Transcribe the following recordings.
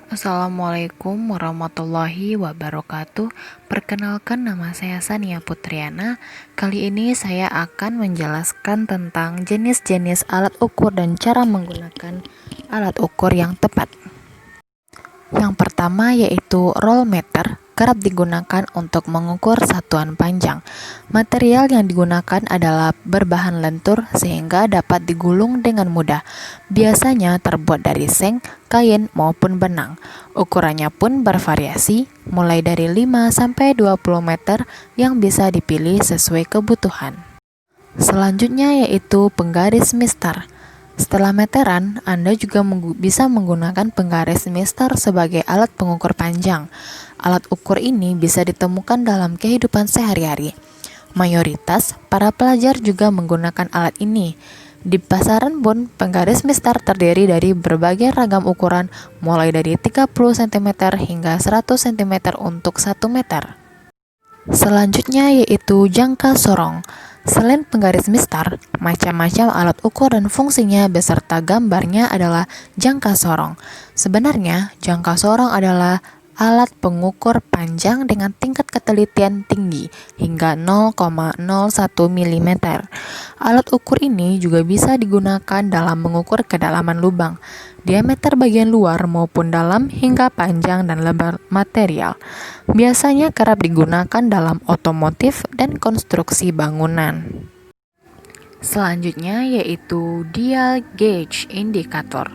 Assalamualaikum warahmatullahi wabarakatuh. Perkenalkan, nama saya Sania Putriana. Kali ini saya akan menjelaskan tentang jenis-jenis alat ukur dan cara menggunakan alat ukur yang tepat. Yang pertama yaitu roll meter, kerap digunakan untuk mengukur satuan panjang. Material yang digunakan adalah berbahan lentur sehingga dapat digulung dengan mudah. Biasanya terbuat dari seng, kain maupun benang. Ukurannya pun bervariasi, mulai dari 5 sampai 20 meter yang bisa dipilih sesuai kebutuhan. Selanjutnya yaitu penggaris mistar. Setelah meteran, Anda juga bisa menggunakan penggaris mistar sebagai alat pengukur panjang. Alat ukur ini bisa ditemukan dalam kehidupan sehari-hari. Mayoritas para pelajar juga menggunakan alat ini. Di pasaran pun, penggaris mistar terdiri dari berbagai ragam ukuran, mulai dari 30 cm hingga 100 cm untuk 1 meter. Selanjutnya yaitu jangka sorong. Selain penggaris mistar, macam-macam alat ukur dan fungsinya beserta gambarnya adalah jangka sorong. Sebenarnya, jangka sorong adalah alat pengukur panjang dengan tingkat ketelitian tinggi hingga 0,01 mm. Alat ukur ini juga bisa digunakan dalam mengukur kedalaman lubang, diameter bagian luar maupun dalam, hingga panjang dan lebar material. Biasanya kerap digunakan dalam otomotif dan konstruksi bangunan. Selanjutnya yaitu dial gauge indikator.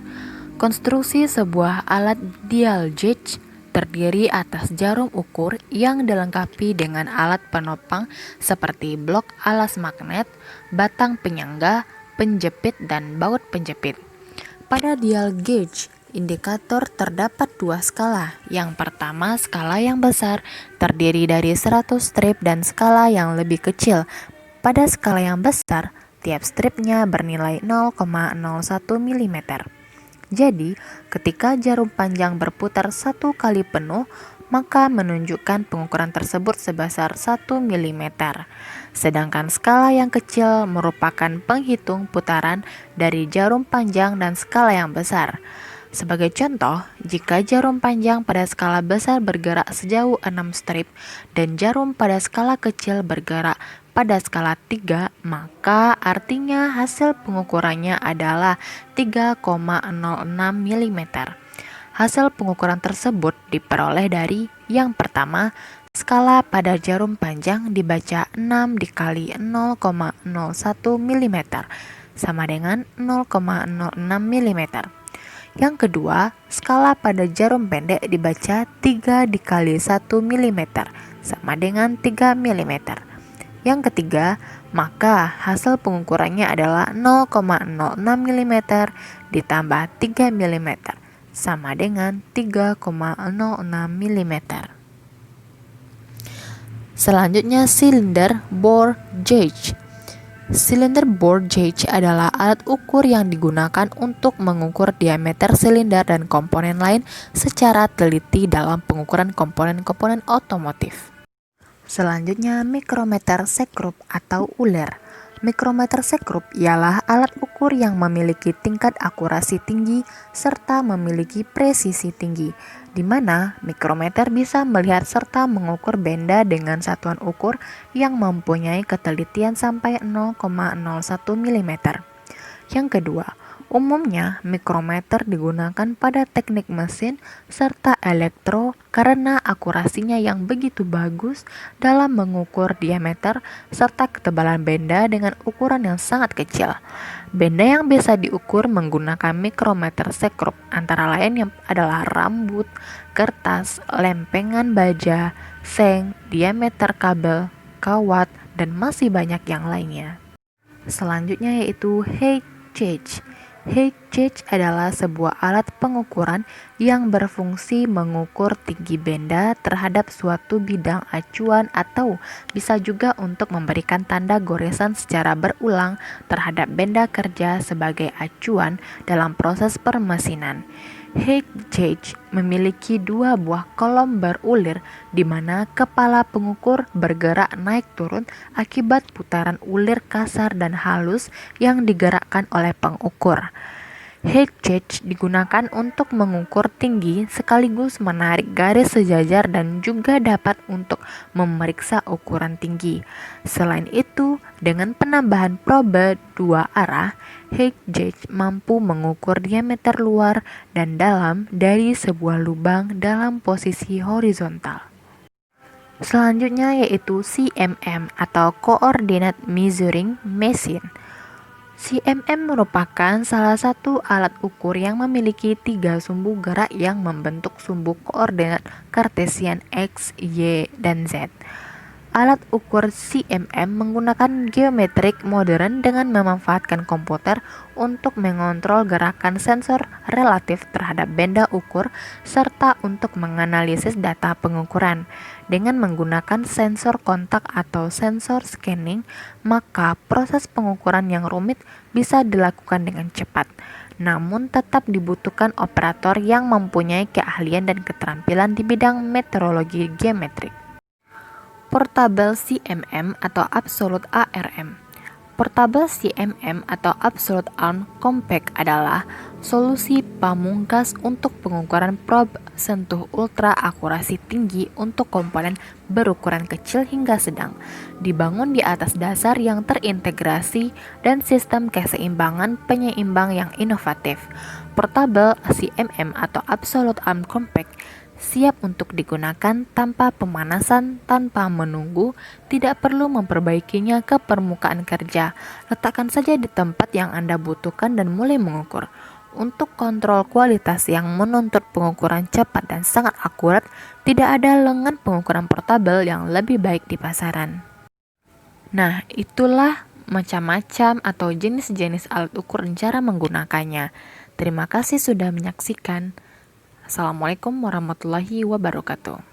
Konstruksi sebuah alat dial gauge terdiri atas jarum ukur yang dilengkapi dengan alat penopang seperti blok alas magnet, batang penyangga, penjepit, dan baut penjepit. Pada dial gauge indikator terdapat dua skala. Yang pertama, skala yang besar terdiri dari 100 strip dan skala yang lebih kecil. Pada skala yang besar, tiap stripnya bernilai 0,01 mm. Jadi, ketika jarum panjang berputar satu kali penuh, maka menunjukkan pengukuran tersebut sebesar 1 mm. Sedangkan skala yang kecil merupakan penghitung putaran dari jarum panjang dan skala yang besar. Sebagai contoh, jika jarum panjang pada skala besar bergerak sejauh 6 strip dan jarum pada skala kecil bergerak pada skala 3, maka artinya hasil pengukurannya adalah 3,06 mm. Hasil pengukuran tersebut diperoleh dari yang pertama, skala pada jarum panjang dibaca 6 dikali 0,01 mm sama dengan 0,06 mm. Yang kedua, skala pada jarum pendek dibaca 3 dikali 1 mm sama dengan 3 mm. Yang ketiga, maka hasil pengukurannya adalah 0,06 mm ditambah 3 mm sama dengan 3,06 mm. Selanjutnya, silinder bore gauge. Silinder bore gauge adalah alat ukur yang digunakan untuk mengukur diameter silinder dan komponen lain secara teliti dalam pengukuran komponen-komponen otomotif. Selanjutnya, mikrometer sekrup atau uler. Mikrometer sekrup ialah alat ukur yang memiliki tingkat akurasi tinggi serta memiliki presisi tinggi, di mana mikrometer bisa melihat serta mengukur benda dengan satuan ukur yang mempunyai ketelitian sampai 0,01 mm. Yang kedua, umumnya mikrometer digunakan pada teknik mesin serta elektro karena akurasinya yang begitu bagus dalam mengukur diameter serta ketebalan benda dengan ukuran yang sangat kecil. Benda yang bisa diukur menggunakan mikrometer sekrup antara lain yang adalah rambut, kertas, lempengan baja, seng, diameter kabel, kawat, dan masih banyak yang lainnya. Selanjutnya yaitu height gauge. Height gauge adalah sebuah alat pengukuran yang berfungsi mengukur tinggi benda terhadap suatu bidang acuan atau bisa juga untuk memberikan tanda goresan secara berulang terhadap benda kerja sebagai acuan dalam proses permesinan. Height gauge memiliki dua buah kolom berulir di mana kepala pengukur bergerak naik turun akibat putaran ulir kasar dan halus yang digerakkan oleh pengukur. Height gauge digunakan untuk mengukur tinggi sekaligus menarik garis sejajar dan juga dapat untuk memeriksa ukuran tinggi. Selain itu, dengan penambahan probe dua arah, height gauge mampu mengukur diameter luar dan dalam dari sebuah lubang dalam posisi horizontal. Selanjutnya yaitu CMM atau Coordinate Measuring Machine. CMM merupakan salah satu alat ukur yang memiliki 3 sumbu gerak yang membentuk sumbu koordinat Kartesian X, Y, dan Z. Alat ukur CMM menggunakan geometrik modern dengan memanfaatkan komputer untuk mengontrol gerakan sensor relatif terhadap benda ukur serta untuk menganalisis data pengukuran. Dengan menggunakan sensor kontak atau sensor scanning, maka proses pengukuran yang rumit bisa dilakukan dengan cepat. Namun tetap dibutuhkan operator yang mempunyai keahlian dan keterampilan di bidang meteorologi geometrik. Portable CMM atau Absolute ARM. Portable CMM atau Absolute Arm Compact adalah solusi pamungkas untuk pengukuran probe sentuh ultra akurasi tinggi untuk komponen berukuran kecil hingga sedang, dibangun di atas dasar yang terintegrasi dan sistem keseimbangan penyeimbang yang inovatif. Portable CMM atau Absolute Arm Compact siap untuk digunakan tanpa pemanasan, tanpa menunggu, tidak perlu memperbaikinya ke permukaan kerja. Letakkan saja di tempat yang Anda butuhkan dan mulai mengukur. Untuk kontrol kualitas yang menuntut pengukuran cepat dan sangat akurat, tidak ada lengan pengukuran portabel yang lebih baik di pasaran. Nah, itulah macam-macam atau jenis-jenis alat ukur dan cara menggunakannya. Terima kasih sudah menyaksikan. Assalamualaikum warahmatullahi wabarakatuh.